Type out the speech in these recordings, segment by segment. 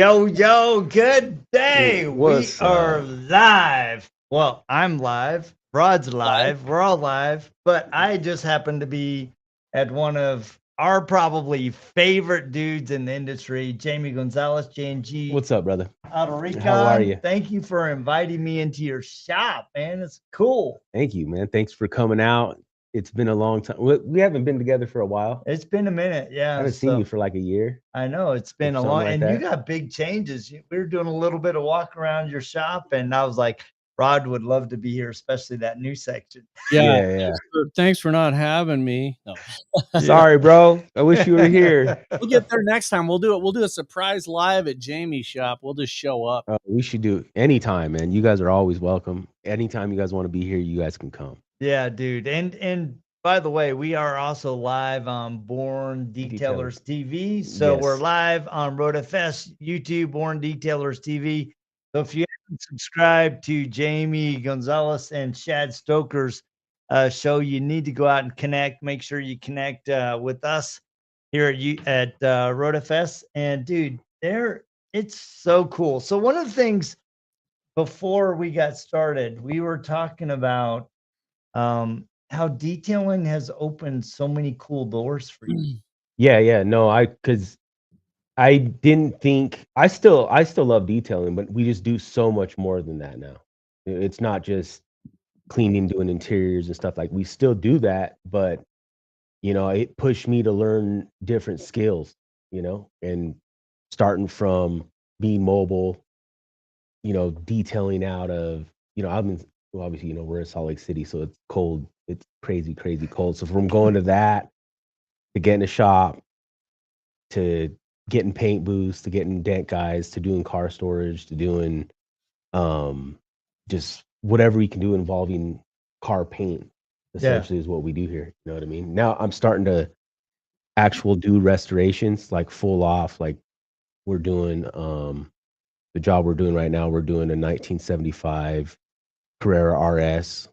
Yo, good day. We What's are up? live. Well, I'm live. Rod's live. We're all live. But I just happen to be at one of our probably favorite dudes in the industry, Jamie Gonzalez, J&G What's up, brother? out of How are Recon. you? Thank you for inviting me into your shop, man. It's cool. Thank you, man. Thanks for coming out. It's been a long time. We haven't been together for a while. It's been a minute. I Yeah. haven't seen you for like a year I know it's or been a something long, like and you that. got big changes. We were doing a little bit of walk around your shop, and I was like, Rod would love to be here, especially that new section. Yeah, Yeah. thanks for not having me. No. Sorry, bro. I wish you were here. We'll get there next time. We'll do it. We'll do a surprise live at Jamie's shop. We'll just show up. We should do anytime, man. You guys are always welcome. Anytime you guys want to be here, you guys can come. Yeah, dude. And by the way, we are also live on Born Detailers TV. So we're Yes. live on RoadFS, YouTube, Born Detailers TV. So if you haven't subscribed to Jamie Gonzalez and Shad Stoker's show, you need to go out and connect. Make sure you connect with us here at RoadFS. And dude, it's so cool. So one of the things before we got started, we were talking about how detailing has opened so many cool doors for you. Yeah. No, because I didn't think I still love detailing, but we just do so much more than that now. It's not just cleaning, doing interiors and stuff. Like we still do that, but it pushed me to learn different skills, and starting from being mobile, detailing out of, well, obviously, we're in Salt Lake City, so it's cold. It's crazy, crazy cold. So from going to that, to getting a shop, to getting paint booths, to getting dent guys, to doing car storage, to doing just whatever we can do involving car paint, essentially is what we do here. You know what I mean? Now I'm starting to actual do restorations, like full off. Like we're doing the job we're doing right now, we're doing a 1975 Carrera RS,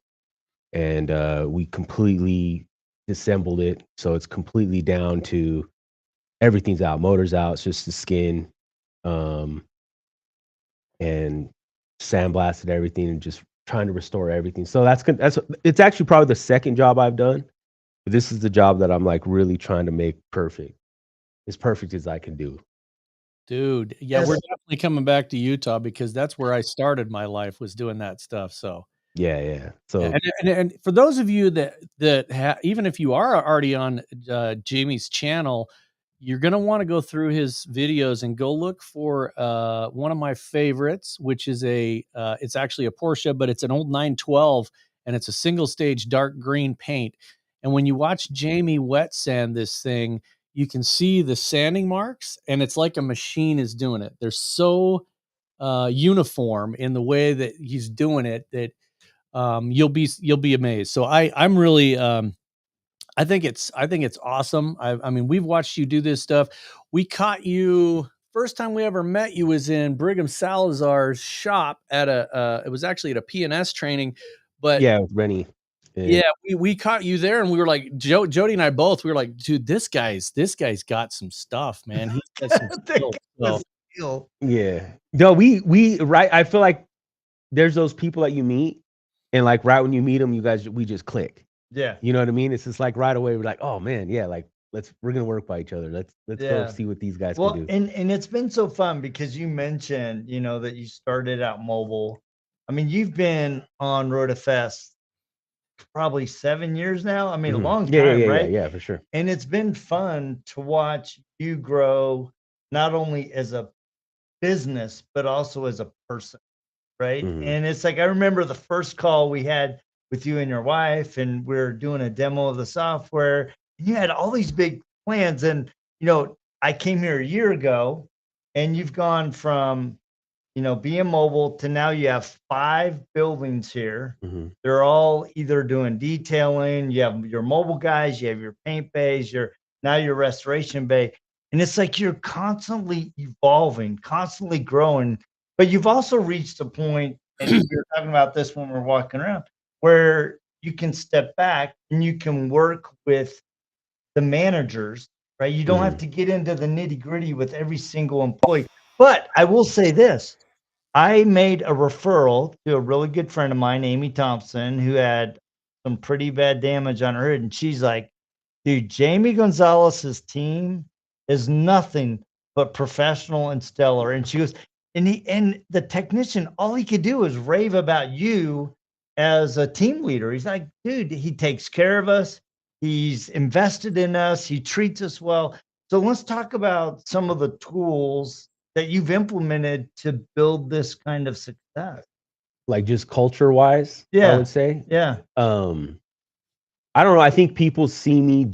and we completely disassembled it. So it's completely down to everything's out, motors out, it's just the skin, and sandblasted everything and just trying to restore everything. So that's it's actually probably the second job I've done. But this is the job that I'm like really trying to make perfect as I can do. Dude, yeah, Yes. we're definitely coming back to Utah because that's where I started my life, was doing that stuff. So Yeah. yeah, So and for those of you that even if you are already on Jamie's channel, you're gonna want to go through his videos and go look for one of my favorites, which is it's actually a Porsche, but it's an old 912, and it's a single stage dark green paint. And when you watch Jamie wet sand this thing, you can see the sanding marks, and it's like a machine is doing it. They're so uniform in the way that he's doing it that you'll be amazed. So I'm really I think it's awesome. I mean, we've watched you do this stuff. We caught you first time we ever met you was in Brigham Salazar's shop at it was actually at a PNS training, but yeah, with Rennie. yeah, we caught you there, and we were like, Jody and I both, we were like, dude, this guy's got some stuff, man. He's got some The skills. skill. Yeah. No, we right. I feel like there's those people that you meet, and like right when you meet them, we just click. Yeah. You know what I mean? It's just like right away we're like, oh man, yeah, like we're gonna work by each other. Let's go Yeah. see what these guys can Well, do. and it's been so fun because you mentioned, that you started out mobile. I mean, you've been on Road to Fest probably 7 years now. I mean, a long time, right? Yeah, for sure. And it's been fun to watch you grow not only as a business, but also as a person, right? Mhm. And it's like I remember the first call we had with you and your wife, and we're doing a demo of the software, and you had all these big plans. And I came here a year ago, and you've gone from being mobile to now you have 5 buildings here. Mhm. They're all either doing detailing, you have your mobile guys, you have your paint bays, your restoration bay. And it's like you're constantly evolving, constantly growing. But you've also reached a point, and we were talking about this when we're walking around, where you can step back and you can work with the managers, right? You don't have Mhm. to get into the nitty-gritty with every single employee. But I will say this. I made a referral to a really good friend of mine, Amy Thompson, who had some pretty bad damage on her head. And she's like, dude, Jamie Gonzalez's team is nothing but professional and stellar. And she goes, and the technician, all he could do is rave about you as a team leader. He's like, dude, he takes care of us. He's invested in us. He treats us well. So let's talk about some of the tools that you've implemented to build this kind of success. Like just culture wise, I Yeah. would say. Yeah. I don't know. I think people see me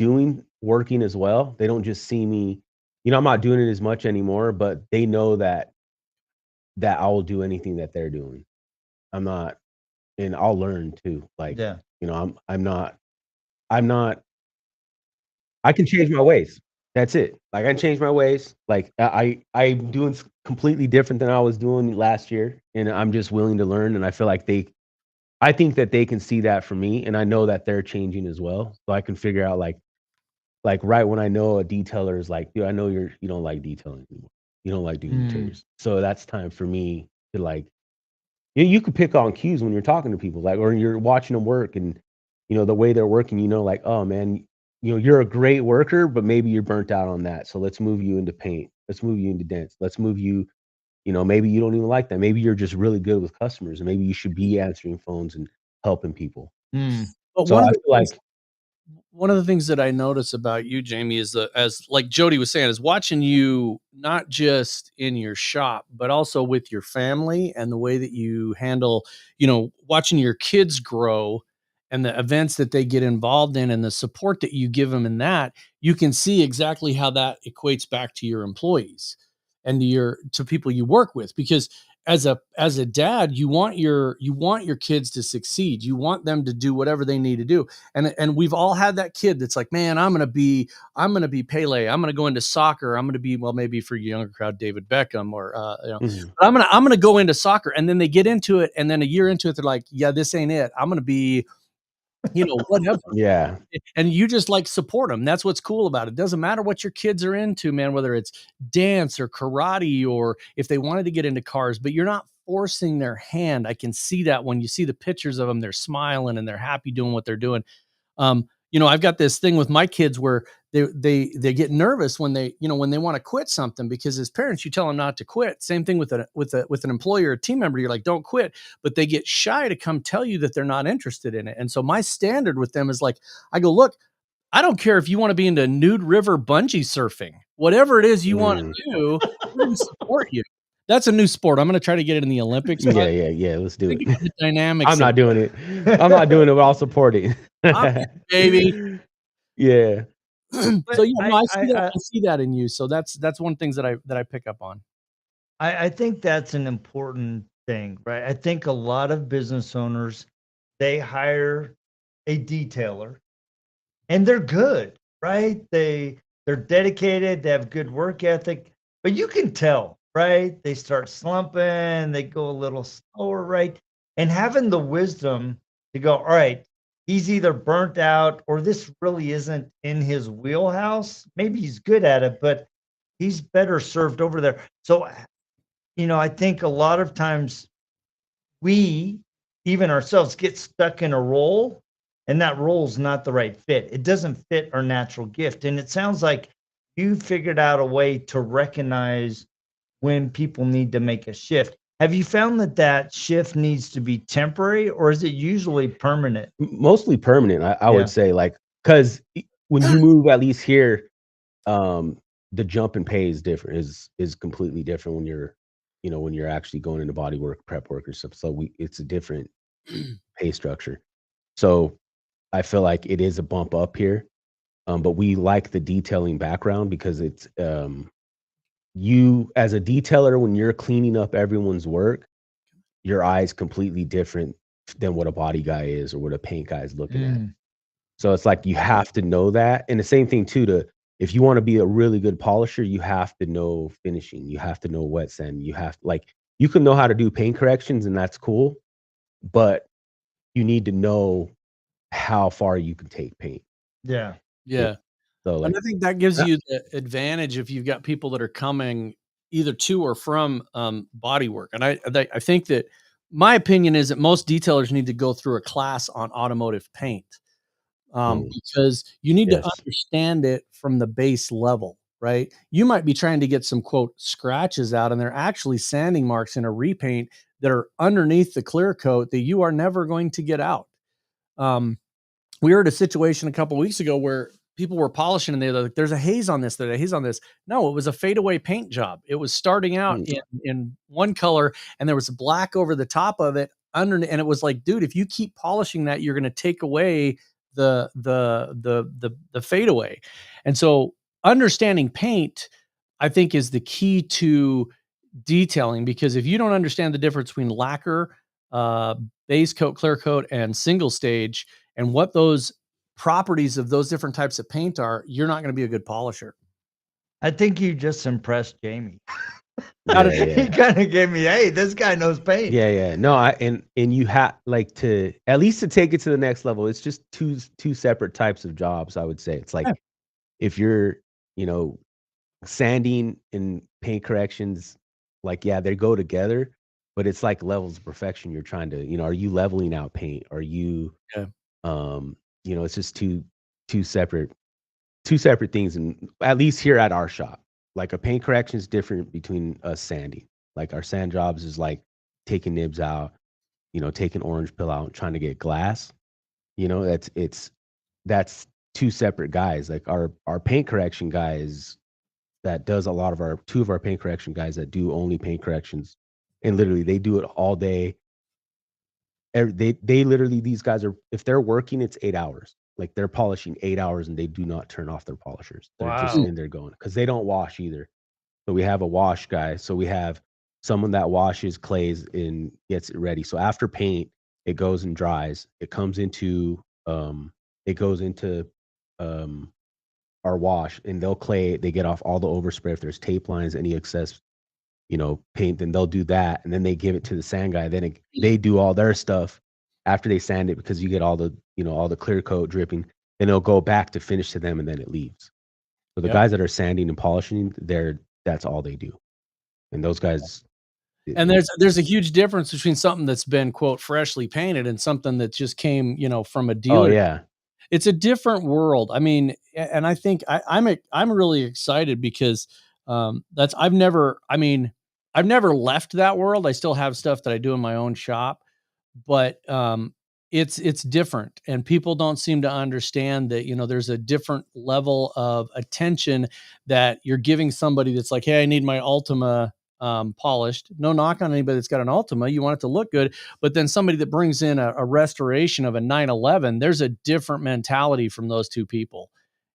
working as well. They don't just see me, I'm not doing it as much anymore, but they know that I will do anything that they're doing. I'm not, and I'll learn too. Like, Yeah. I'm not, I can change my ways. That's it. Like I can change my ways. Like I'm doing completely different than I was doing last year, and I'm just willing to learn. And I feel like I think that they can see that from me, and I know that they're changing as well. So I can figure out like right when I know a detailer is like, dude, I know you don't like detailing anymore. You don't like doing interiors. So that's time for me to like, you could pick on cues when you're talking to people, like, or you're watching them work, and the way they're working, like, oh man, you're a great worker, but maybe you're burnt out on that. So let's move you into paint. Let's move you into dents. Let's move you. Maybe you don't even like that. Maybe you're just really good with customers, and maybe you should be answering phones and helping people. But So I feel like one of the things that I notice about you, Jamie, is that, as like Jody was saying, is watching you not just in your shop, but also with your family and the way that you handle, watching your kids grow and the events that they get involved in and the support that you give them in that, you can see exactly how that equates back to your employees and to people you work with. Because as a dad, you want your kids to succeed. You want them to do whatever they need to do. And we've all had that kid that's like, man, I'm gonna be Pele. I'm gonna go into soccer. I'm gonna be, well, maybe for your younger crowd, David Beckham, or but I'm gonna go into soccer. And then they get into it, and then a year into it, they're like, yeah, this ain't it. I'm gonna be, whatever. Yeah. And you just like support them. That's what's cool about it. Doesn't matter what your kids are into, man, whether it's dance or karate, or if they wanted to get into cars, but you're not forcing their hand. I can see that when you see the pictures of them, they're smiling and they're happy doing what they're doing. I've got this thing with my kids where they get nervous when they want to quit something, because as parents, you tell them not to quit. Same thing with an employer or team member. You're like, don't quit, but they get shy to come tell you that they're not interested in it. And so my standard with them is like, I go, look, I don't care if you want to be into nude river bungee surfing, whatever it is you want to do, we're going to support you. That's a new sport. I'm going to try to get it in the Olympics. Yeah. Let's do it. The dynamics. I'm not doing it. I'm not doing it, but I'll support it. Baby. Yeah. So I see that in you. So that's one thing that I pick up on. I think that's an important thing, right? I think a lot of business owners, they hire a detailer and they're good, right? They're dedicated, they have good work ethic, but you can tell, right? They start slumping, they go a little slower, right? And having the wisdom to go, all right, he's either burnt out or this really isn't in his wheelhouse. Maybe he's good at it, but he's better served over there. So, I think a lot of times we, even ourselves, get stuck in a role, and that role's not the right fit. It doesn't fit our natural gift. And it sounds like you figured out a way to recognize when people need to make a shift. Have you found that shift needs to be temporary, or is it usually permanent? Mostly permanent, I would say, like, because when you move, at least here, the jump in pay is different, is completely different when you're actually going into body work, prep work, or stuff. So it's a different pay structure. So I feel like it is a bump up here, but we like the detailing background because it's you as a detailer, when you're cleaning up everyone's work, your eye is completely different than what a body guy is or what a paint guy is looking at. So it's like you have to know that. And the same thing too, if you want to be a really good polisher, you have to know finishing. You have to know wet sand. You can know how to do paint corrections, and that's cool, but you need to know how far you can take paint. Yeah. Yeah. So and I think that gives you the advantage if you've got people that are coming either to or from body work. And I think that my opinion is that most detailers need to go through a class on automotive paint, because you need to Yes. understand it from the base level, right? You might be trying to get some quote scratches out, and they're actually sanding marks in a repaint that are underneath the clear coat that you are never going to get out. We were at a situation a couple weeks ago where people were polishing and they're like, there's a haze on this, there's a haze on this. No, it was a fadeaway paint job. It was starting out in one color and there was black over the top of it under, and it was like, dude, if you keep polishing that, you're going to take away the fadeaway. And so understanding paint, I think, is the key to detailing, because if you don't understand the difference between lacquer, base coat, clear coat, and single stage, and what those properties of those different types of paint are, you're not going to be a good polisher. I think you just impressed Jamie. Yeah, He kind of gave me, hey, this guy knows paint. Yeah. No, and you have like to at least to take it to the next level. It's just two separate types of jobs. I would say it's like if you're, sanding and paint corrections, like they go together, but it's like levels of perfection. You're trying to, are you leveling out paint? Are you, it's just two separate things. And at least here at our shop, like a paint correction is different between us sanding. Like our sand jobs is like taking nibs out, taking orange peel out and trying to get glass. That's two separate guys. Like our paint correction guys that does a lot of two of our paint correction guys that do only paint corrections, and literally they do it all day. They literally, these guys are, if they're working, it's 8 hours. Like they're polishing 8 hours and they do not turn off their polishers. They're just in there going, because they don't wash either. So we have a wash guy. So we have someone that washes, clays, and gets it ready. So after paint, it goes and dries. It comes into our wash, and they'll clay. They get off all the overspray. If there's tape lines, any excess, paint, then they'll do that, and then they give it to the sand guy. Then they do all their stuff after they sand it, because you get all the all the clear coat dripping. Then it'll go back to finish to them, and then it leaves. So the guys that are sanding and polishing, that's all they do. And those guys. And there's a huge difference between something that's been quote freshly painted and something that just came, from a dealer. Oh yeah. It's a different world. I mean, and I think I'm really excited because I've never left that world. I still have stuff that I do in my own shop, but it's different, and people don't seem to understand that, there's a different level of attention that you're giving somebody that's like, hey, I need my Ultima polished. No knock on anybody that's got an Ultima. You want it to look good. But then somebody that brings in a restoration of a 911, there's a different mentality from those two people.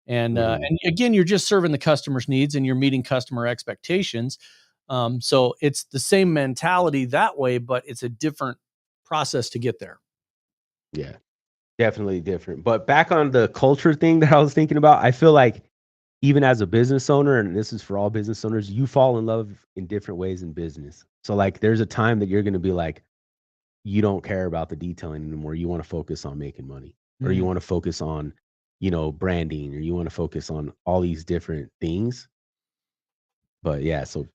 And again, you're just serving the customer's needs and you're meeting customer expectations. So it's the same mentality that way, but it's a different process to get there. Yeah, definitely different. But back on the culture thing that I was thinking about, I feel like even as a business owner, and this is for all business owners, you fall in love in different ways in business. So like there's a time that you're going to be like, you don't care about the detailing anymore. You want to focus on making money, or you want to focus on, branding, or you want to focus on all these different things. But yeah, so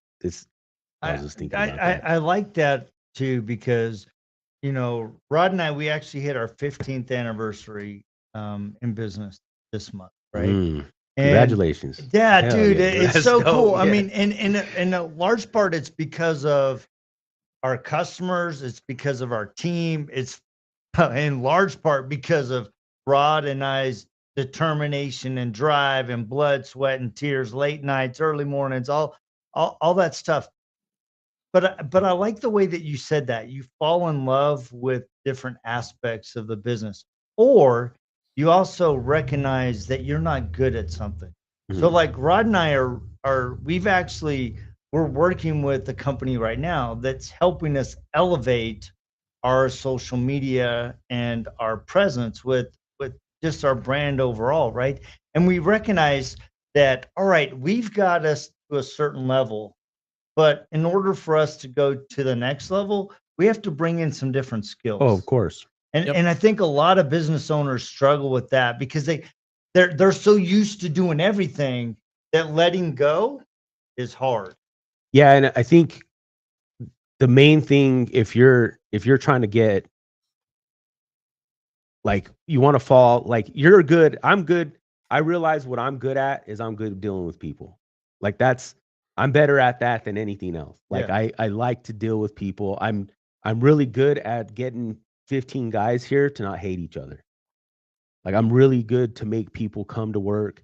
I was just thinking about that. I like that too, because, Rod and I, we actually hit our 15th anniversary in business this month, right? Congratulations. Yeah, dude, it's so cool. I mean, in a large part, it's because of our customers. It's because of our team. It's in large part because of Rod and I's determination and drive and blood, sweat, and tears, late nights, early mornings, all that stuff. But I like the way that you said that. You fall in love with different aspects of the business, or you also recognize that you're not good at something. So like Rod and I we're working with a company right now that's helping us elevate our social media and our presence with just our brand overall, right? And we recognize that, all right, we've got us to a certain level, but in order for us to go to the next level, we have to bring in some different skills. Oh, of course. And I think a lot of business owners struggle with that because they're so used to doing everything that letting go is hard. Yeah, and I think the main thing, if you're trying to get, like, you want to fall, like, you're good, I'm good. I realize what I'm good at is I'm good at dealing with people. Like, I'm better at that than anything else. Like, Yeah. I like to deal with people. I'm really good at getting 15 guys here to not hate each other. Like, I'm really good to make people come to work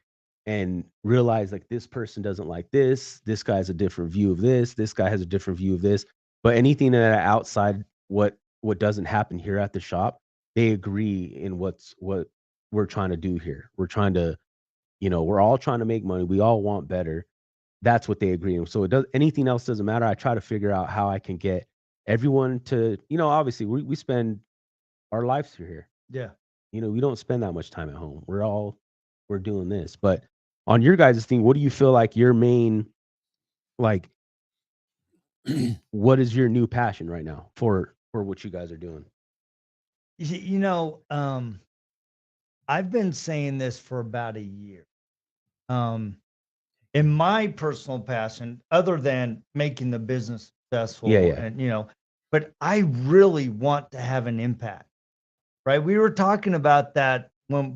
and realize, like, this person doesn't like this guy has a different view of this guy has a different view of this. But anything that outside what doesn't happen here at the shop, they agree in what we're trying to do here. We're trying to, we're all trying to make money. We all want better. That's what they agree on. So anything else doesn't matter. I try to figure out how I can get everyone to, obviously we spend our lives here. Yeah. We don't spend that much time at home. We're doing this. But on your guys' thing, what do you feel like your main, like, what is your new passion right now for what you guys are doing? You know, I've been saying this for about a year. Um, in my personal passion, other than making the business Yeah, successful, yeah. and but I really want to have an impact. Right? We were talking about that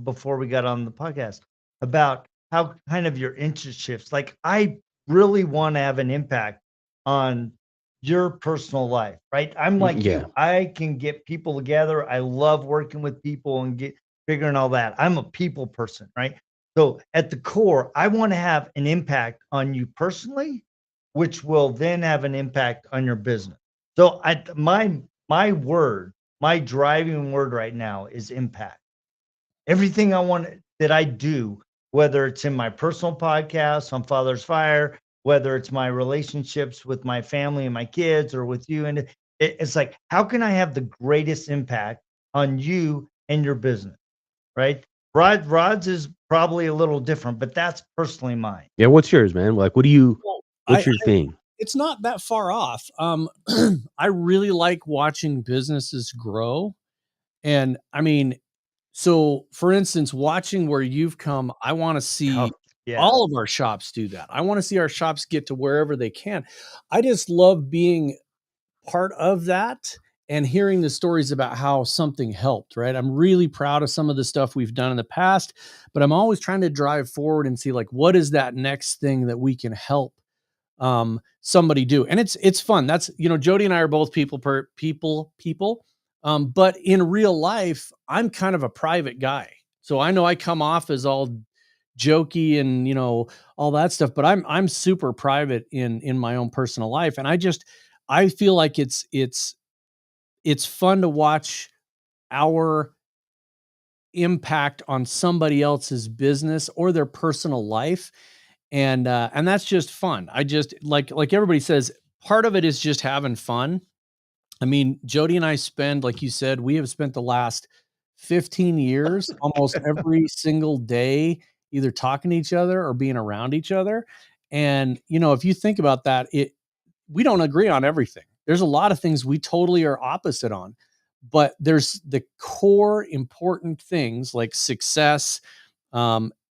before we got on the podcast, about how kind of your interest shifts. Like, I really want to have an impact on your personal life, right? I'm like Yeah. you. I can get people together. I love working with people and figuring all that. I'm a people person, right? So at the core, I want to have an impact on you personally, which will then have an impact on your business. So my driving word right now is impact. Everything I want that I do, whether it's in my personal podcast on Father's Fire, whether it's my relationships with my family and my kids or with you, and it's like, how can I have the greatest impact on you and your business, right? Rod's is probably a little different, but that's personally mine. Yeah, what's yours, man? Like, Well, what's your thing? it's not that far off. I really like watching businesses grow. And I mean, so for instance, watching where you've come, I want to Oh, see yeah. all of our shops do that. I want to see our shops get to wherever they can. I just love being part of that and hearing the stories about how something helped, right? I'm really proud of some of the stuff we've done in the past, but I'm always trying to drive forward and see, like, what is that next thing that we can help somebody do. And it's fun. That's, Jody and I are both people. But in real life, I'm kind of a private guy. So I know I come off as all jokey and, all that stuff, but I'm super private in my own personal life. And I feel like it's fun to watch our impact on somebody else's business or their personal life, and that's just fun. I just like everybody says, part of it is just having fun. I mean, Jody and I spend, like you said, we have spent the last 15 years almost every single day either talking to each other or being around each other. And if you think about that, we don't agree on everything. There's a lot of things we totally are opposite on, but there's the core important things like success,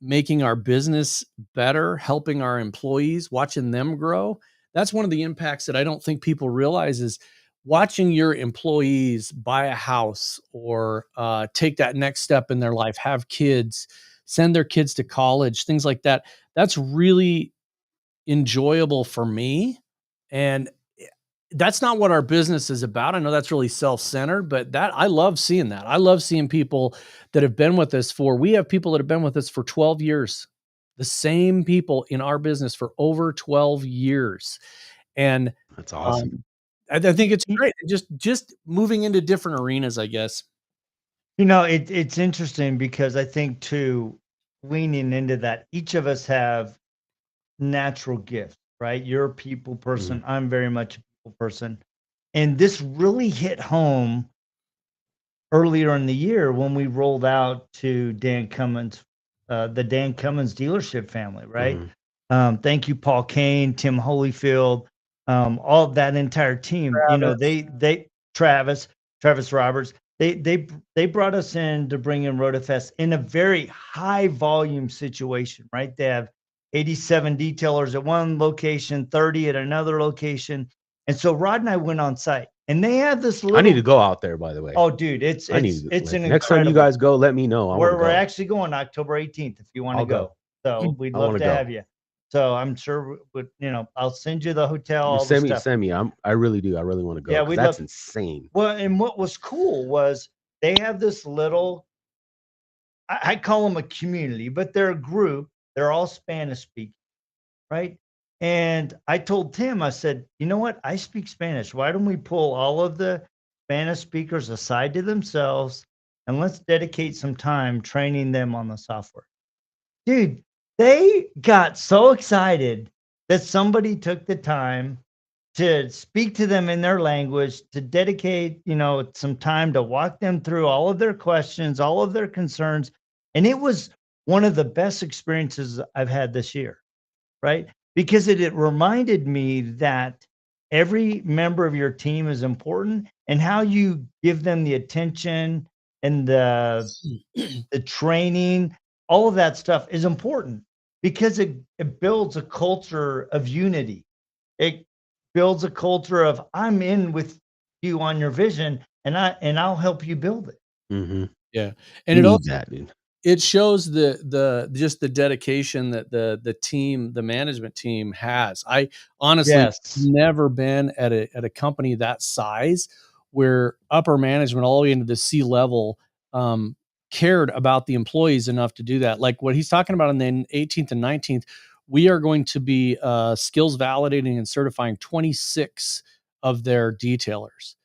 making our business better, helping our employees, watching them grow. That's one of the impacts that I don't think people realize is watching your employees buy a house or take that next step in their life, have kids, send their kids to college, things like that. That's really enjoyable for me. And that's not what our business is about. I know that's really self-centered, but that I love seeing that. I love seeing people that have been with us we have people that have been with us for 12 years. The same people in our business for over 12 years. And That's awesome. I think it's great. Just moving into different arenas, I guess. It's interesting because I think too, leaning into that, each of us have natural gifts, right? You're a people person. I'm very much a people person. And this really hit home earlier in the year when we rolled out to Dan Cummins, the Dan Cummins dealership family, right? Thank you, Paul Kane, Tim Holyfield, all of that entire team. Travis. Travis, Travis Roberts, they brought us in to bring in RotaFest in a very high volume situation, right? They have 87 detailers at one location, 30 at another location. And so Rod and I went on site, and they have this little. I need to go out there, by the way. Oh, dude, it's I need to, it's like, an next time you incredible. guys go, let me know. I want to We're go. actually going October 18th if you want to I'll go. So we'd I love wanna to go. have you. So I'm sure, I'll send you the hotel, all the stuff. Send me. I really do. I really want to go. Yeah, 'Cause we'd that's love. insane. Well, and what was cool was they have this little, I call them a community, but they're a group. They're all Spanish speaking, right? And I told Tim, I said, you know what? I speak Spanish. Why don't we pull all of the Spanish speakers aside to themselves and let's dedicate some time training them on the software? Dude, they got so excited that somebody took the time to speak to them in their language, to dedicate, some time to walk them through all of their questions, all of their concerns. And it was one of the best experiences I've had this year, right? Because it reminded me that every member of your team is important, and how you give them the attention and the training, all of that stuff is important because it builds a culture of unity. It builds a culture of I'm in with you on your vision, and I'll help you build it. Mm-hmm. Yeah. And You it need also that, dude. it shows the just the dedication that the team, the management team has. I honestly Yes. never been at a company that size where upper management all the way into the C level cared about the employees enough to do that. Like what he's talking about on the 18th and 19th, we are going to be skills validating and certifying 26 of their detailers.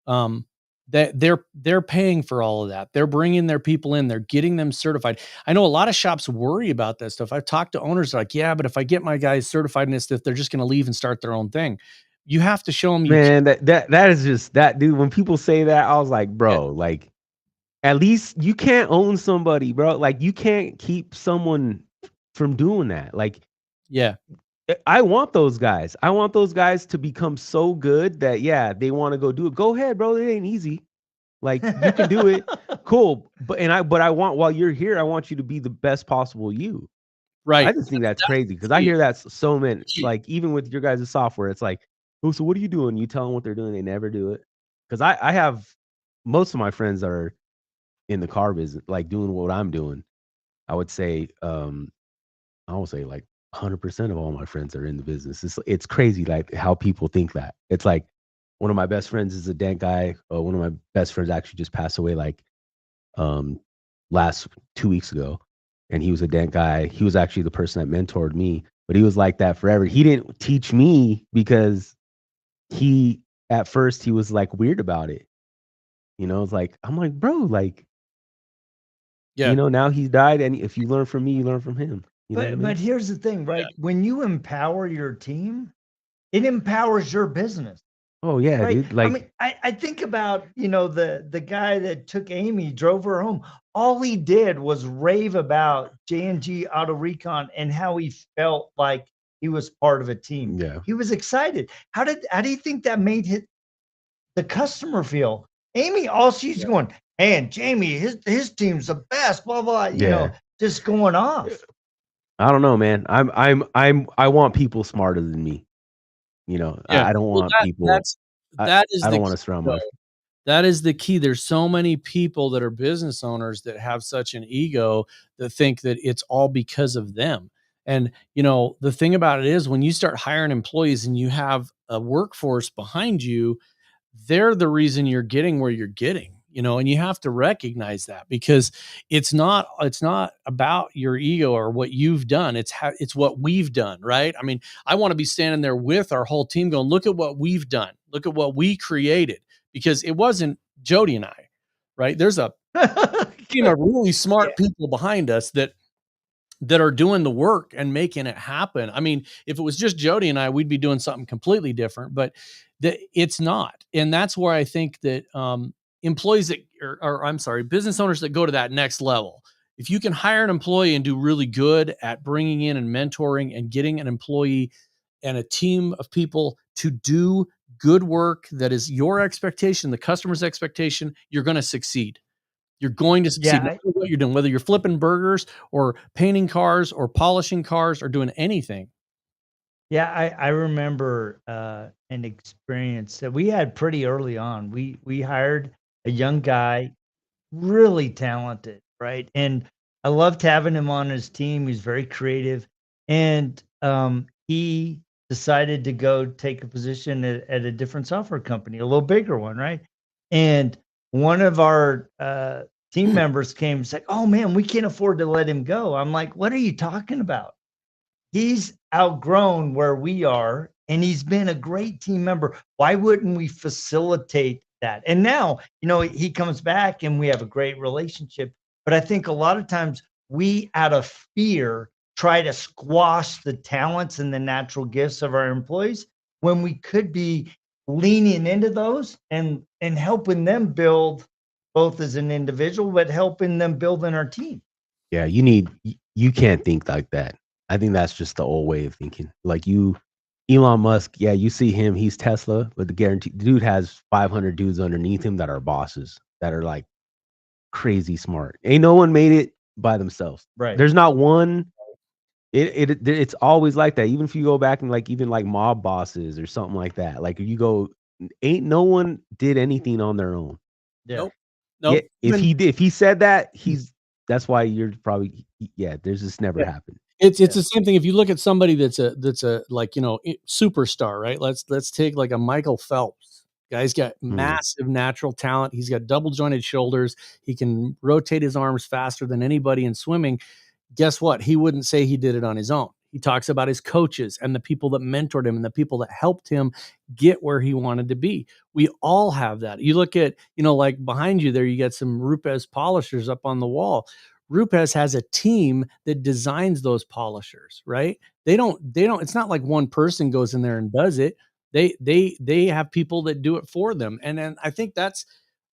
Um, that they're paying for all of that. They're bringing their people in. They're getting them certified. I know a lot of shops worry about that stuff. I've talked to owners like, yeah, but if I get my guys certified in this, that they're just going to leave and start their own thing. You have to show them. Man, that is just that, dude. When people say that, I was like, bro, like, at least you can't own somebody, bro. Like, you can't keep someone from doing that. Like, yeah, I want those guys. I want those guys to become so good that, yeah, they want to go do it. Go ahead, bro. It ain't easy. Like, you can do it. Cool. But I want, while you're here, I want you to be the best possible you. right. I just think that's crazy because I hear that so many, like, even with your guys' software, it's like, oh, so what are you doing? You tell them what they're doing, they never do it. Because I have most of my friends are in the car business, like doing what I'm doing. I would say, like 100% of all my friends are in the business. It's crazy, like how people think that. It's like one of my best friends is a dent guy. One of my best friends actually just passed away like last 2 weeks ago, and he was a dent guy. He was actually the person that mentored me, but he was like that forever. He didn't teach me because at first he was like weird about it. It's like, I'm like, bro, like, Yeah. now he's died, and if you learn from me, you learn from him. You know what I mean? But here's the thing, right? When you empower your team, it empowers your business. Oh yeah, Right. dude. I Like, mean, I think about, the guy that took Amy, drove her home. All he did was rave about J&G Auto Recon and how he felt like he was part of a team. yeah. He was excited. How do you think that made the customer feel? Amy, all she's going, and Jamie, his team's the best, blah, blah, Yeah. just going off. I don't know, man. I want people smarter than me. Yeah. I don't want people. That is I the don't want to key, surround though. my. That is the key. There's so many people that are business owners that have such an ego that think that it's all because of them. And, the thing about it is when you start hiring employees and you have a workforce behind you, they're the reason you're getting where you're getting, and you have to recognize that because it's not about your ego or what you've done. It's what we've done. Right. I mean, I want to be standing there with our whole team going, look at what we've done. Look at what we created, because it wasn't Jody and I, right? There's a team of really smart people behind us that are doing the work and making it happen. I mean, if it was just Jody and I, we'd be doing something completely different, but it's not. And that's where I think that employees that, or I'm sorry, business owners that go to that next level, if you can hire an employee and do really good at bringing in and mentoring and getting an employee and a team of people to do good work that is your expectation, the customer's expectation, you're going to succeed. You're going to succeed no Yeah, matter what you're doing, whether you're flipping burgers or painting cars or polishing cars or doing anything. I remember an experience that we had pretty early on. We hired a young guy, really talented, right? And I loved having him on his team. He's very creative, and he decided to go take a position at a different software company, a little bigger one, right? And one of our team members came and said, "Oh man, we can't afford to let him go." I'm like, "What are you talking about? He's outgrown where we are, and he's been a great team member. Why wouldn't we facilitate that?" And now, he comes back and we have a great relationship. But I think a lot of times we, out of fear, try to squash the talents and the natural gifts of our employees when we could be leaning into those and helping them build both as an individual, but helping them build in our team. Yeah, you can't think like that. I think that's just the old way of thinking. Like Elon Musk, yeah, you see him, he's Tesla, but the dude has 500 dudes underneath him that are bosses that are like crazy smart. Ain't no one made it by themselves. Right. There's not one. It's always like that. Even if you go back and like even like mob bosses or something like that. Like you go, ain't no one did anything on their own. Yeah. Nope. Yeah, if he said that, that's why you're probably there's just never happened. It's the same thing. If you look at somebody that's a like, superstar, right? Let's take like a Michael Phelps. Guy's got massive natural talent. He's got double jointed shoulders. He can rotate his arms faster than anybody in swimming. Guess what? He wouldn't say he did it on his own. He talks about his coaches and the people that mentored him and the people that helped him get where he wanted to be. We all have that. You look at, like behind you there, you got some Rupes polishers up on the wall. Rupes has a team that designs those polishers, right? They don't, it's not like one person goes in there and does it. They have people that do it for them. And then I think that's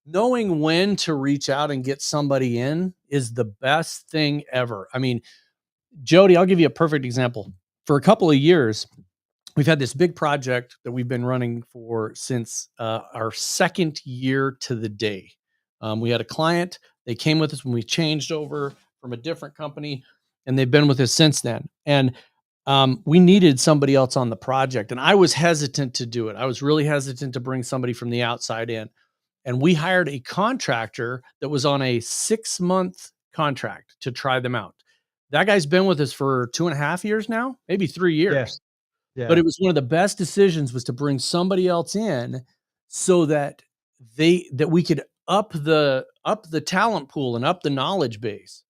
knowing when to reach out and get somebody in is the best thing ever. I mean, Jody, I'll give you a perfect example. For a couple of years, we've had this big project that we've been running for since our second year to the day. We had a client, they came with us when we changed over from a different company, and they've been with us since then. And we needed somebody else on the project, and I was hesitant to do it. I was really hesitant to bring somebody from the outside in. And we hired a contractor that was on a 6-month contract to try them out. That guy's been with us for 2.5 years now, maybe 3 years. Yeah. But it was one of the best decisions was to bring somebody else in so that we could up the talent pool and up the knowledge base.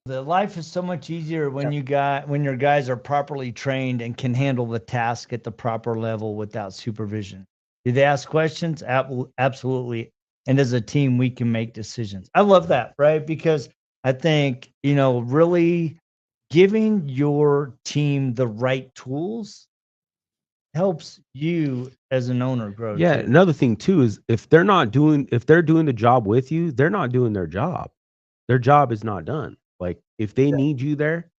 The life is so much easier when your guys are properly trained and can handle the task at the proper level without supervision. Do they ask questions? Absolutely. And as a team, we can make decisions. I love that, right? Because I think, really giving your team the right tools helps you as an owner grow Yeah, too. another thing too is if they're doing the job with you, they're not doing their job. Their job is not done. Like if they need you there,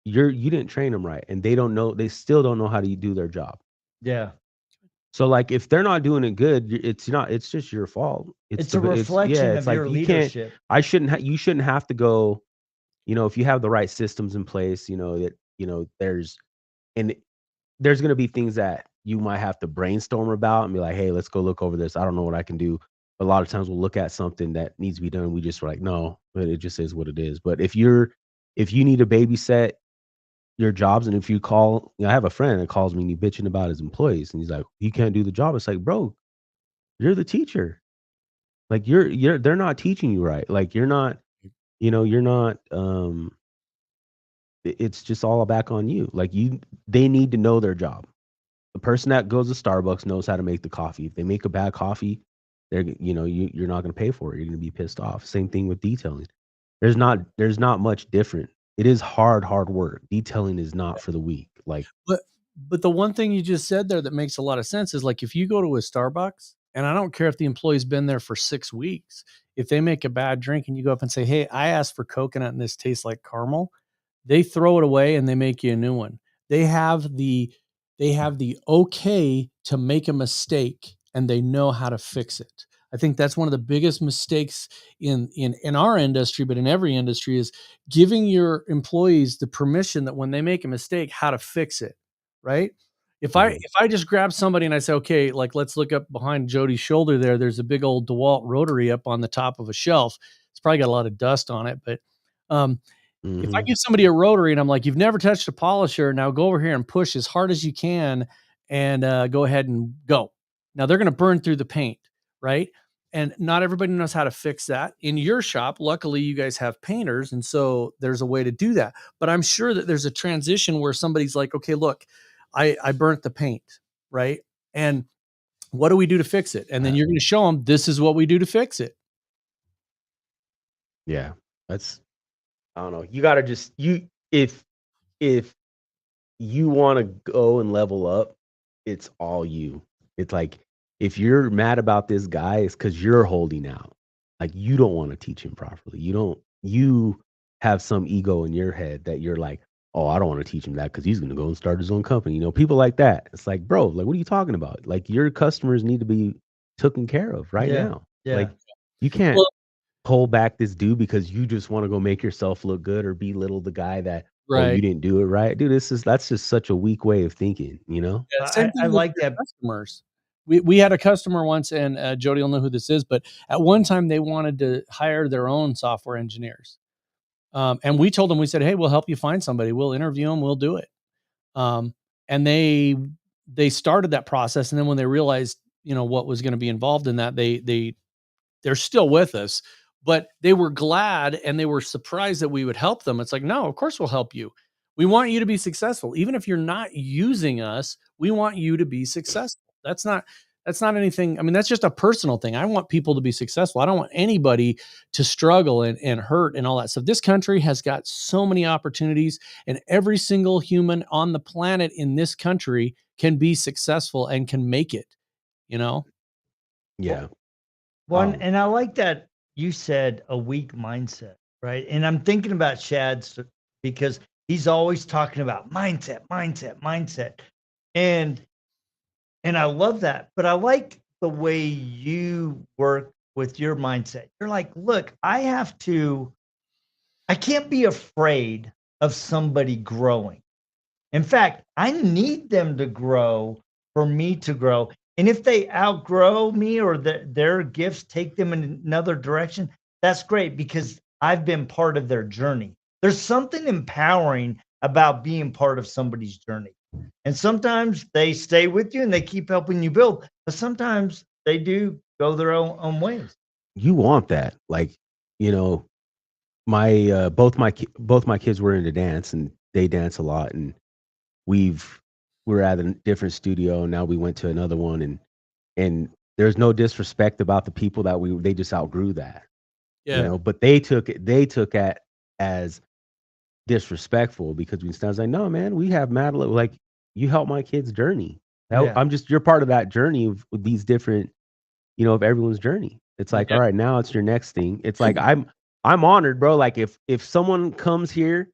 you didn't train them right, and they still don't know how to do their job. Yeah. So like if they're not doing it good, it's just your fault. It's a reflection of your leadership. You shouldn't have to go, if you have the right systems in place, there's going to be things that you might have to brainstorm about and be like, hey, let's go look over this. I don't know what I can do. But a lot of times we'll look at something that needs to be done. We just like, no, but it just is what it is. But if you need to babysit your jobs, and if you call, I have a friend that calls me and he's bitching about his employees and he's like, you can't do the job. It's like, bro, you're the teacher. Like they're not teaching you right. Like you're not, it's just all back on you. Like they need to know their job. The person that goes to Starbucks knows how to make the coffee. If they make a bad coffee, you're not going to pay for it. You're going to be pissed off. Same thing with detailing. There's not much different. It is hard work. Detailing is not for the weak. Like, but the one thing you just said there that makes a lot of sense is like if you go to a Starbucks, and I don't care if the employee's been there for 6 weeks, if they make a bad drink and you go up and say, hey, I asked for coconut and this tastes like caramel, they throw it away and they make you a new one. They have the okay to make a mistake and they know how to fix it. I think that's one of the biggest mistakes in our industry, but in every industry, is giving your employees the permission that when they make a mistake, how to fix it, right? If I just grab somebody and I say, okay, like let's look up behind Jody's shoulder there, there's a big old DeWalt rotary up on the top of a shelf. It's probably got a lot of dust on it, but if I give somebody a rotary and I'm like, you've never touched a polisher, now go over here and push as hard as you can and go ahead and go. Now they're going to burn through the paint, right? And not everybody knows how to fix that. In your shop, luckily you guys have painters, and so there's a way to do that. But I'm sure that there's a transition where somebody's like, okay, look, I burnt the paint, right? And what do we do to fix it? And then you're going to show them this is what we do to fix it. Yeah, that's, I don't know. You gotta just if you want to go and level up, it's all you. It's like if you're mad about this guy, it's because you're holding out. Like you don't want to teach him properly. You have some ego in your head that you're like, oh, I don't want to teach him that because he's gonna go and start his own company. You know, people like that. It's like, bro, like what are you talking about? Like your customers need to be taken care of right now. Yeah. Like you can't pull back this dude because you just want to go make yourself look good or belittle the guy that, oh, you didn't do it right. Dude, that's just such a weak way of thinking, you know? Yeah, same thing I with like your that. customers. We had a customer once, and Jody will know who this is, but at one time they wanted to hire their own software engineers. And we told them, we said, hey, we'll help you find somebody. We'll interview them. We'll do it. And they started that process. And then when they realized, you know, what was going to be involved in that, they're still with us, but they were glad and they were surprised that we would help them. It's like, no, of course we'll help you. We want you to be successful. Even if you're not using us, we want you to be successful. That's not anything. I mean, that's just a personal thing. I want people to be successful. I don't want anybody to struggle and hurt and all that stuff. This country has got so many opportunities, and every single human on the planet in this country can be successful and can make it, you know? Yeah. One, and I like that you said a weak mindset, right? And I'm thinking about Shad's because he's always talking about mindset, mindset, mindset. And I love that, but I like the way you work with your mindset. You're like, look, I can't be afraid of somebody growing. In fact, I need them to grow for me to grow. And if they outgrow me or their gifts take them in another direction, that's great because I've been part of their journey. There's something empowering about being part of somebody's journey. And sometimes they stay with you and they keep helping you build, but sometimes they do go their own ways. You want that. Like, you know, my both my kids were into dance and they dance a lot, and we're at a different studio, and now we went to another one, and there's no disrespect about the people that they just outgrew that. You know, but they took it as disrespectful because we was like, no, man, we have like you help my kid's journey. You're part of that journey with these different, you know, of everyone's journey. It's like, all right, now it's your next thing. It's like I'm honored, bro. Like if someone comes here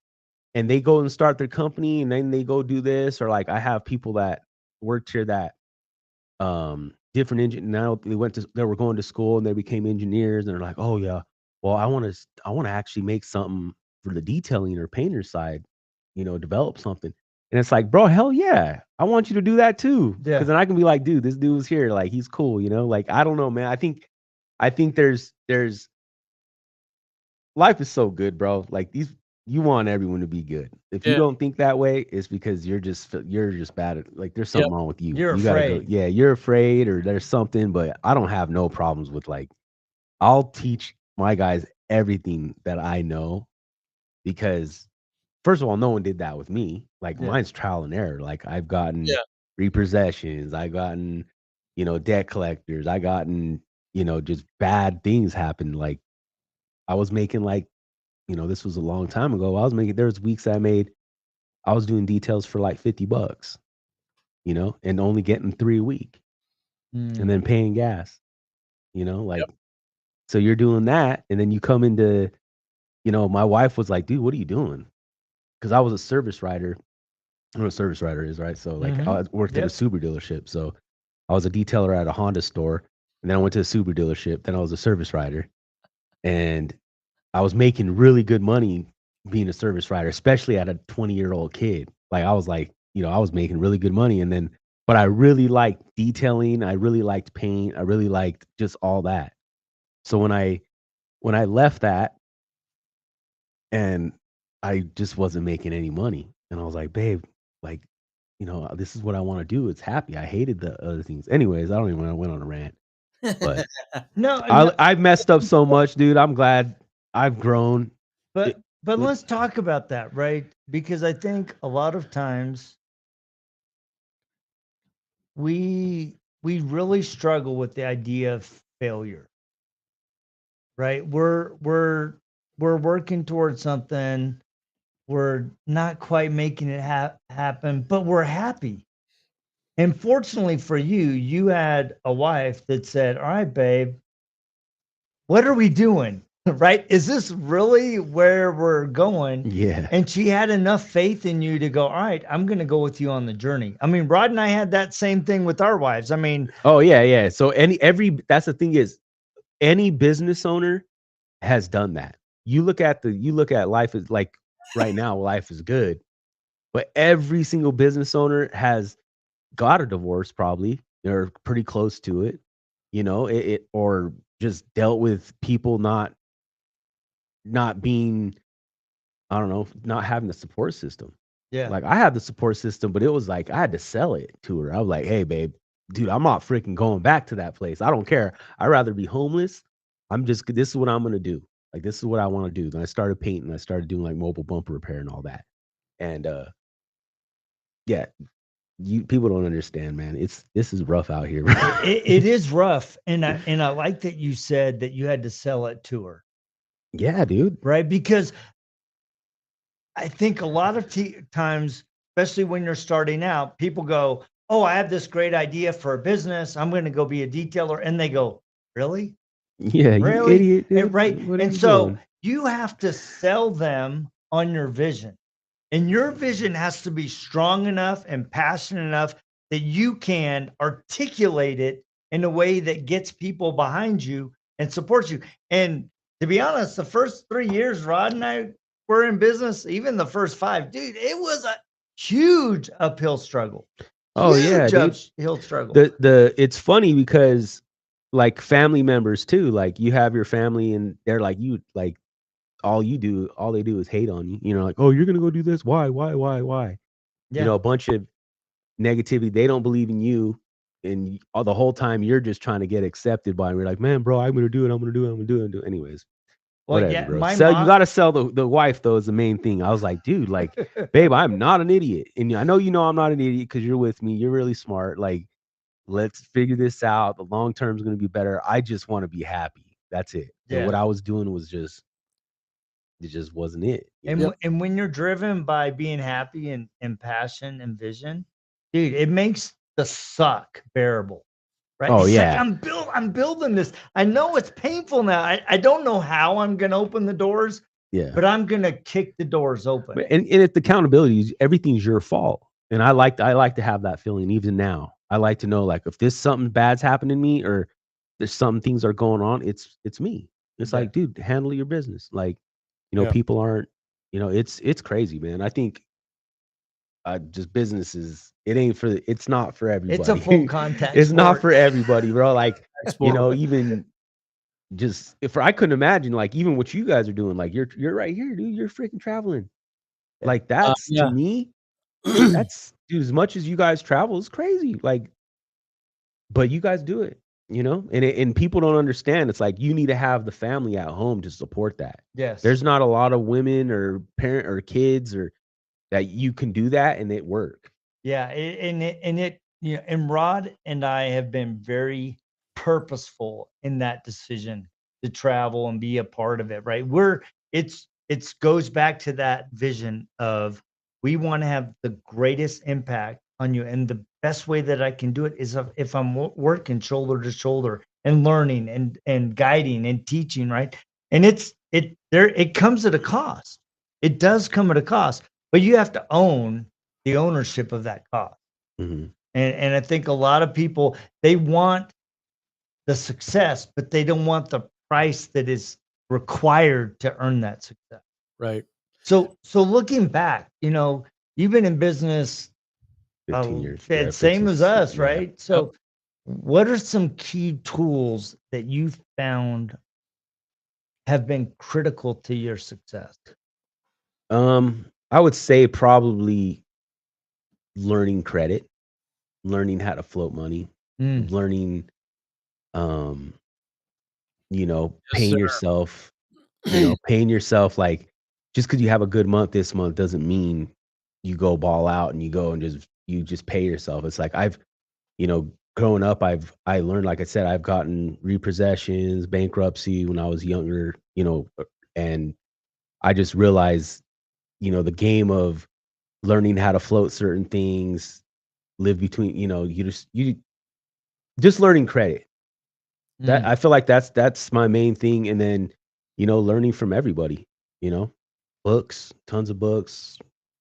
and they go and start their company and then they go do this, or like I have people that worked here that different engine now they were going to school and they became engineers and they're like, oh yeah, well I want to actually make something for the detailing or painter side, you know, develop something. And it's like, bro, hell yeah, I want you to do that too. Yeah. Because then I can be like, dude, this dude's here, like he's cool, you know. Like I don't know, man. I think there's life is so good, bro. Like you want everyone to be good. If you don't think that way, it's because you're just bad at, like there's something wrong with you. You're You gotta afraid. go, yeah, you're afraid or there's something, but I don't have no problems with like I'll teach my guys everything that I know because first of all, no one did that with me. Like mine's trial and error. Like I've gotten repossessions, I've gotten, you know, debt collectors, I gotten, you know, just bad things happen. Like I was making like, you know, this was a long time ago. There was weeks I was doing details for like $50, you know, and only getting 3 a week and then paying gas, you know, like, so you're doing that. And then you come into, you know, my wife was like, dude, what are you doing? Cause I was a service writer. I don't know what a service writer is, right? So like I worked at a Subaru dealership. So I was a detailer at a Honda store, and then I went to a Subaru dealership. Then I was a service rider, and I was making really good money being a service rider, especially at a 20-year-old kid. Like I was like, I was making really good money, and then, but I really liked detailing. I really liked paint. I really liked just all that. So when I left that, and I just wasn't making any money, and I was like, babe, like, this is what I want to do. It's happy. I hated the other things. Anyways, I don't even want to went on a rant, but No, no, I've messed up so much, dude. I'm glad I've grown. It, but it, let's talk about that, right? Because I think a lot of times we really struggle with the idea of failure, right? We're working towards something. We're not quite making it happen, but we're happy. And fortunately for you, you had a wife that said, "All right, babe, what are we doing? Right? Is this really where we're going?" yeah. And she had enough faith in you to go, "All right, I'm going to go with you on the journey." I mean, Rod and I had that same thing with our wives. I mean, Oh yeah, yeah. So that's the thing is any business owner has done that. You look at life as like right now, life is good, but every single business owner has got a divorce probably or pretty close to it, or just dealt with people not being, I don't know, not having the support system. yeah. Like I had the support system, but it was like I had to sell it to her. I was like, "Hey, babe, dude, I'm not freaking going back to that place. I don't care. I'd rather be homeless. This is what I'm gonna do. Like this is what I want to do." Then I started painting. I started doing like mobile bumper repair and all that. And yeah, you people don't understand, man. This is rough out here. It is rough, and I like that you said that you had to sell it to her, Yeah, dude. right? Because I think a lot of times, especially when you're starting out, people go, "Oh, I have this great idea for a business. I'm going to go be a detailer," and they go, "Really? Yeah, you Really?" idiot, And dude. right, What are and you so doing? you have to sell them on your vision. And your vision has to be strong enough and passionate enough that you can articulate it in a way that gets people behind you and supports you. And to be honest, the first 3 years Rod and I were in business, even the first five, dude, it was a huge uphill struggle. Oh yeah, Huge dude. uphill struggle. The It's funny because like family members too, like you have your family and they're like you like all they do is hate on you. Like, oh, you're gonna go do this. Why? Yeah. A bunch of negativity. They don't believe in you. And all the whole time you're just trying to get accepted by them. You're like, man, bro, I'm gonna do it. I'm gonna do it. I'm gonna do it. I'm gonna do it. Anyways, Well, whatever, yeah, bro. my You mom. gotta sell the wife though is the main thing. I was like, dude, like, babe, I'm not an idiot. And I know I'm not an idiot because you're with me. You're really smart. Like, let's figure this out. The long term is gonna be better. I just want to be happy. That's it. And what Yeah. I was doing was it just wasn't it, And and when you're driven by being happy and passion and vision, dude, it makes the suck bearable, right? Oh It's like yeah. I'm building this. I know it's painful now. I don't know how I'm gonna open the doors, Yeah. but I'm gonna kick the doors open. And it's accountability. Everything's your fault. And I like to have that feeling even now. I like to know like if this something bad's happening to me or there's some things are going on, it's me. It's Yeah. like, dude, handle your business. Like, Yeah. people aren't, it's crazy, man. I think just businesses, it's not for It's a full everybody. contact It's not sport. for everybody, bro. Like, Sport. even just if I couldn't imagine like even what you guys are doing, like you're right here, dude. You're freaking traveling. Yeah. Like that's to Yeah. me, that's dude, as much as you guys travel, it's crazy. Like, but you guys do it, and people don't understand. It's like you need to have the family at home to support that. Yes. There's not a lot of women or parent or kids or that you can do that and it work. Yeah, and Rod and I have been very purposeful in that decision to travel and be a part of it, right? It's goes back to that vision of we want to have the greatest impact on you, and the best way that I can do it is if I'm working shoulder to shoulder and learning and guiding and teaching, right? And it comes at a cost. It does come at a cost, but you have to own the ownership of that cost. Mhm. And I think a lot of people, they want the success, but they don't want the price that is required to earn that success. Right. So looking back, you've been in business 15 years. Shad, same as us, right? Yep. So what are some key tools that you found have been critical to your success? I would say probably learning credit, learning how to float money, Mm, learning, um, Yes, paying sir. yourself, paying yourself like just because you have a good month this month doesn't mean you go ball out and you go and just pay yourself. It's like growing up, I learned, like I said, I've gotten repossessions, bankruptcy when I was younger, and I just realized, the game of learning how to float certain things, live between, you just learning credit. That mm, I feel like that's my main thing, and then, learning from everybody, you know? Books, tons of books,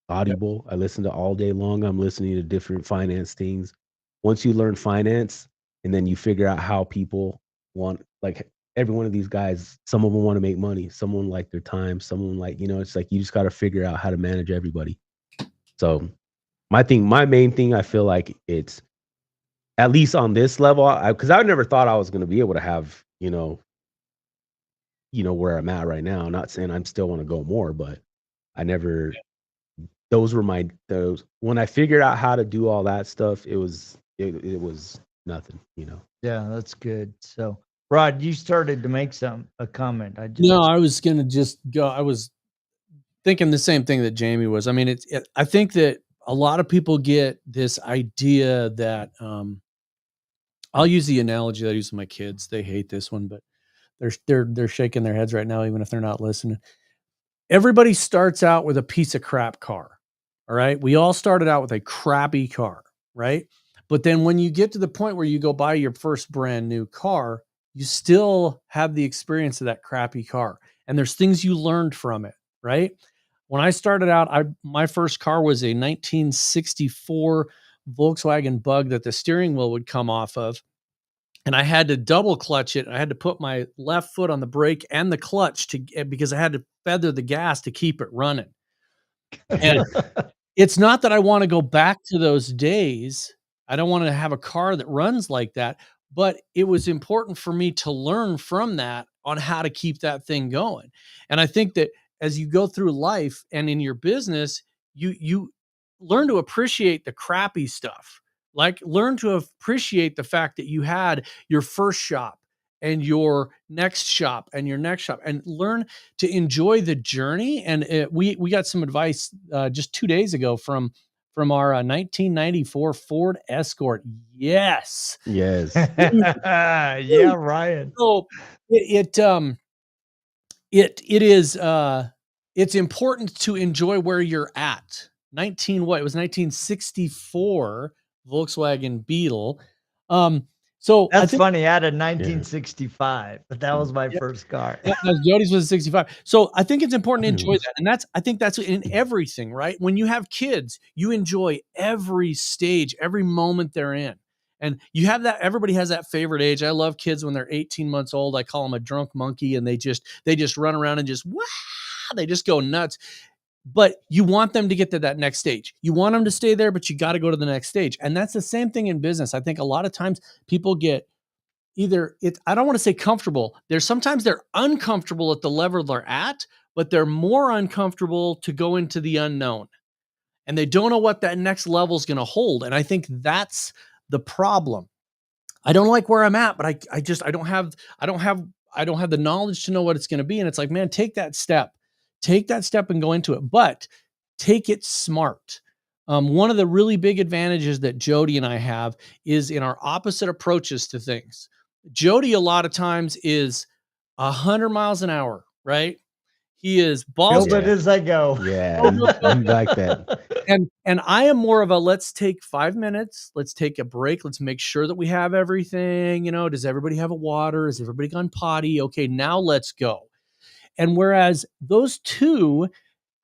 Yep. Audible, I listen to all day long, I'm listening to different finance things. Once you learn finance, and then you figure out how people want like, every one of these guys, some of them wanna make money, someone like their time, someone like it's like you just gotta figure out how to manage everybody. So, my main thing, I feel like it's at least on this level, because I never thought I was gonna be able to have, where I'm at right now. Not saying I'm still wanna go more, but I never those were those when I figured out how to do all that stuff, it was nothing. yeah, that's good. So, Rod, you started to make a comment. No, I was gonna just go. I was thinking the same thing that Jamie was. I mean, I think that a lot of people get this idea that I'll use the analogy that I use with my kids. They hate this one, but they're shaking their heads right now, even if they're not listening. Everybody starts out with a piece of crap car. All right. We all started out with a crappy car, right? But then when you get to the point where you go buy your first brand new car, you still have the experience of that crappy car. And there's things you learned from it, right? When I started out, my first car was a 1964 Volkswagen Bug that the steering wheel would come off of, and I had to double clutch it. I had to put my left foot on the brake and the clutch because I had to feather the gas to keep it running. And it's not that I want to go back to those days. I don't want to have a car that runs like that, but it was important for me to learn from that on how to keep that thing going. And I think that as you go through life and in your business, you learn to appreciate the crappy stuff. Like learn to appreciate the fact that you had your first shop and your next shop and your next shop, and learn to enjoy the journey. And we got some advice just 2 days ago from our 1994 Ford Escort. Yes. Yes. Yeah, Ryan. So it is it's important to enjoy where you're at. 19 what? It was 1964 Volkswagen Beetle. So I That's think funny. I had a Yeah. 1965, but that was my first car. yeah, no, Jody's was a 65. So I think it's important to enjoy that. And I think that's in everything, right? When you have kids, you enjoy every stage, every moment they're in. And you have that, everybody has that favorite age. I love kids when they're 18 months old. I call them a drunk monkey, and they just run around and just wow, they just go nuts. But you want them to get to that next stage. You want them to stay there, but you got to go to the next stage. And that's the same thing in business. I think a lot of times people get I don't want to say comfortable. Sometimes they're uncomfortable at the level they're at, but they're more uncomfortable to go into the unknown. And they don't know what that next level is going to hold. And I think that's the problem. I don't like where I'm at, but I don't have the knowledge to know what it's going to be. And it's like, man, take that step. Take that step and go into it. But take it smart. One of the really big advantages that Jody and I have is in our opposite approaches to things. Jody, a lot of times, is 100 miles an hour, right? He is balls Build it as I go. Yeah. You like that. and I am more of a let's take 5 minutes, let's take a break, let's make sure that we have everything. Does everybody have a water? Has everybody gone potty? Okay, now let's go. And whereas those two,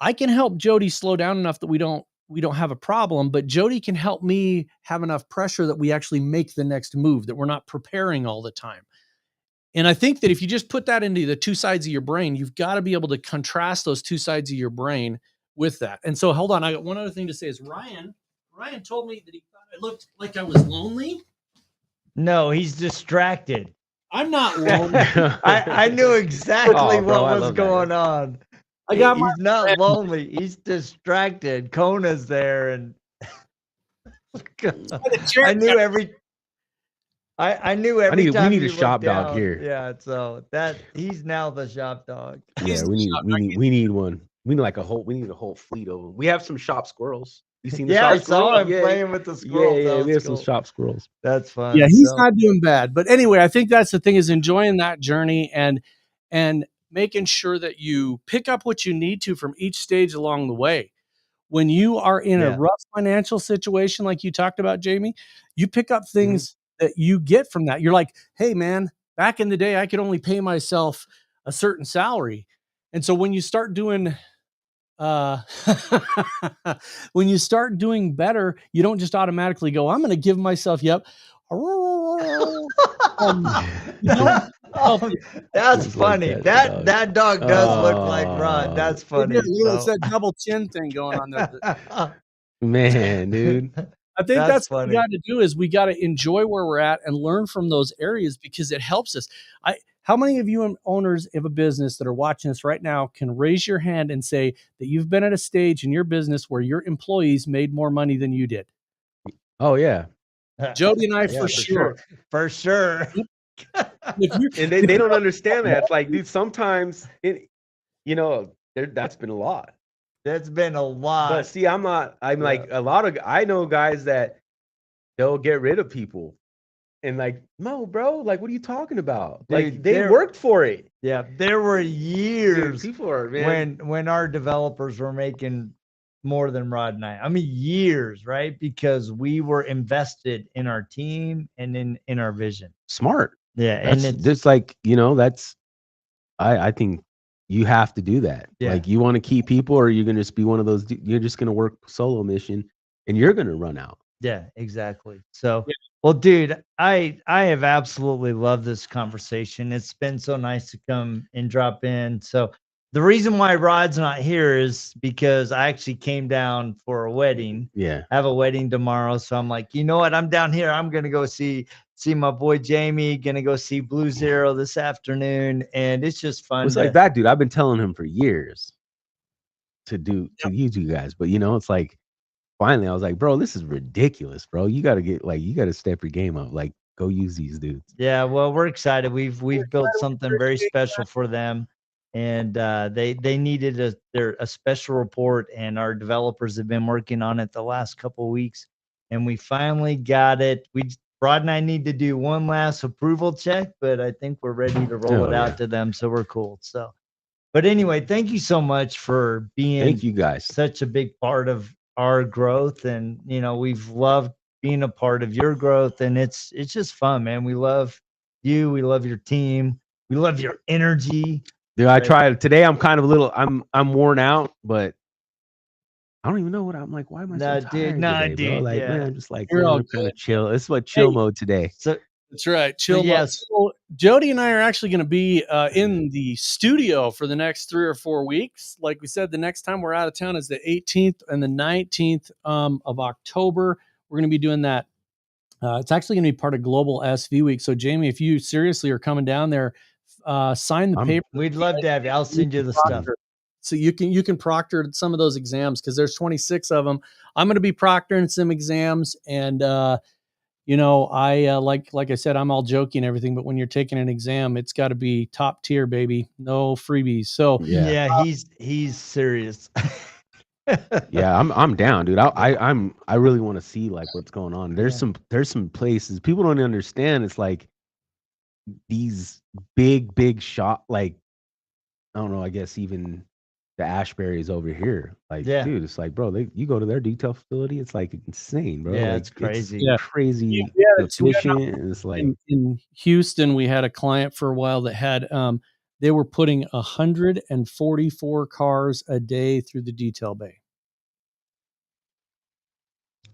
I can help Jody slow down enough that we don't we don't have a problem, but Jody can help me have enough pressure that we actually make the next move, that we're not preparing all the time. And I think that if you just put that into the two sides of your brain, you've got to be able to contrast those two sides of your brain with that. And so, hold on, I got one other thing to say is Ryan told me that he thought I looked like I was lonely. No, he's distracted. I'm not lonely. I knew exactly what was going on. He's not friend. lonely. He's distracted. Kona's there, and I knew every. I knew every time we need you a shop looked down, dog here. Yeah, so that he's now the shop dog. Yeah, we need one. We need a whole fleet of them. We have some shop squirrels. You seen the shop squirrels? I saw him playing with the squirrels. Yeah, we have some shop squirrels. That's fun. Yeah, he's not doing bad. But anyway, I think that's the thing, is enjoying that journey and making sure that you pick up what you need to from each stage along the way. When you are in a rough financial situation, like you talked about, Jamie, you pick up things that you get from that. You're like, hey, man, back in the day, I could only pay myself a certain salary. And so when you start doing when you start doing better, you don't just automatically go, I'm going to give myself, that's funny. That dog does look like Rod. That's funny. It's that double chin thing going on there. Man, dude. I think that's what we got to do, is we got to enjoy where we're at and learn from those areas, because it helps us. How many of you owners of a business that are watching this right now can raise your hand and say that you've been at a stage in your business where your employees made more money than you did? Oh, yeah. Jody and I, for sure. For sure. And they don't understand that. It's like, dude, sometimes, that's been a lot. That's been a lot. But see, like a lot of, I know guys that they'll get rid of people. And like, no, bro, like, what are you talking about? Dude, like, they worked for it. Yeah, there were years, dude, people are, man, when our developers were making more than Rod and I. I mean, years, right? Because we were invested in our team and in our vision. Smart. Yeah, and it's just like, that's, I think you have to do that. Yeah. Like, you want to keep people, or you're gonna just be one of those. You're just gonna work solo mission, and you're gonna run out. Yeah, exactly. So. Yeah. Well, dude, I have absolutely loved this conversation. It's been so nice to come and drop in. So the reason why Rod's not here is because I actually came down for a wedding. Yeah. I have a wedding tomorrow. So I'm like, you know what? I'm down here. I'm going to go see my boy Jamie, going to go see Blue Zero this afternoon. And it's just fun. It's like that, dude. I've been telling him for years to use you guys. But, it's like, finally, I was like, bro, this is ridiculous, bro. You got to step your game up. Like, go use these dudes. Yeah, well, we're excited. We've built something very special for them, and they needed a special report, and our developers have been working on it the last couple of weeks, and we finally got it. Rod and I need to do one last approval check, but I think we're ready to roll it out to them, so we're cool. So, but anyway, thank you so much for being thank you guys such a big part of our growth, and we've loved being a part of your growth, and it's just fun, man. We love you, we love your team, we love your energy. Dude, I tried today. I'm kind of a little, I'm worn out, but I don't even know what I'm like. Why am I so tired today, bro? Like, man, I'm just like, I'm kind of chill. It's what chill mode today. So that's right, chill. Yes. So Jody and I are actually going to be in the studio for the next 3 or 4 weeks. Like we said, the next time we're out of town is the 18th and the 19th of October. We're going to be doing that. It's actually going to be part of Global SV Week. So Jamie, if you seriously are coming down there, sign the paper. We'd love to have you. I'll send you the stuff. So you can proctor some of those exams, because there's 26 of them. I'm going to be proctoring some exams, and I like I said, I'm all joking and everything, but when you're taking an exam, it's got to be top tier, baby. No freebies. So yeah, he's serious. Yeah, I'm down, dude. I really want to see like what's going on. There's some places people don't understand. It's like these big shop, like, I don't know, I guess even the Ashbury's over here. Like, dude, it's like, bro, you go to their detail facility, it's like insane, bro. Yeah, like, it's crazy. Crazy efficient. It's like in Houston, we had a client for a while that had they were putting 144 cars a day through the detail bay.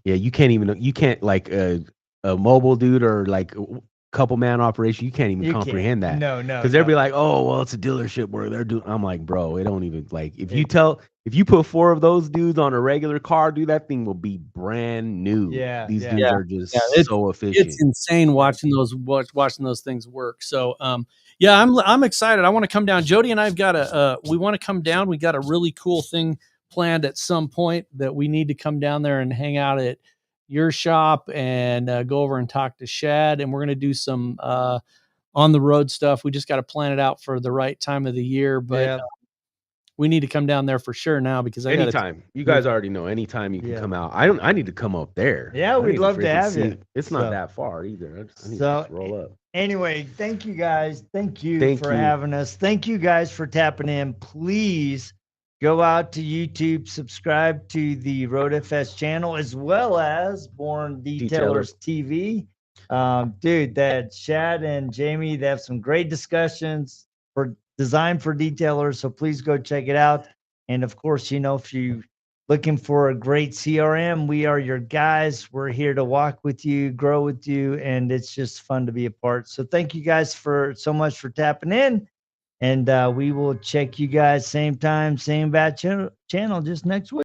Yeah, you can't like a mobile dude or like a couple man operation. You can't even You can't. comprehend that. No, Because they'll be like, oh, well, it's a dealership where they're doing. I'm like, bro, it don't even like if you put 4 of those dudes on a regular car, dude, that thing will be brand new. Yeah, These yeah. dudes Yeah, are just yeah, so it's efficient. insane watching those things work. So, yeah, I'm excited. I want to come down. Jody and I've got we want to come down. We got a really cool thing planned at some point that we need to come down there and hang out at your shop and go over and talk to Shad. And we're gonna do some on the road stuff. We just got to plan it out for the right time of the year, but Yeah. we need to come down there for sure now because I got Anytime. You guys already know. Anytime you can Yeah. come out. I need to come up there. Yeah, I we'd need love to freaking have you. It's So- not that far either. I need to So, just roll up. Anyway, thank you guys. Thank you Thank for you. having us. Thank you guys for tapping in. Please go out to YouTube, subscribe to the Road FS channel as well as Born Detailers TV. Dude, that Shad and Jamie, they have some great discussions for design for detailers. So please go check it out. And of course, if you looking for a great CRM, we are your guys. We're here to walk with you, grow with you, and it's just fun to be a part. So thank you guys so much for tapping in. And we will check you guys same time, same bat channel just next week.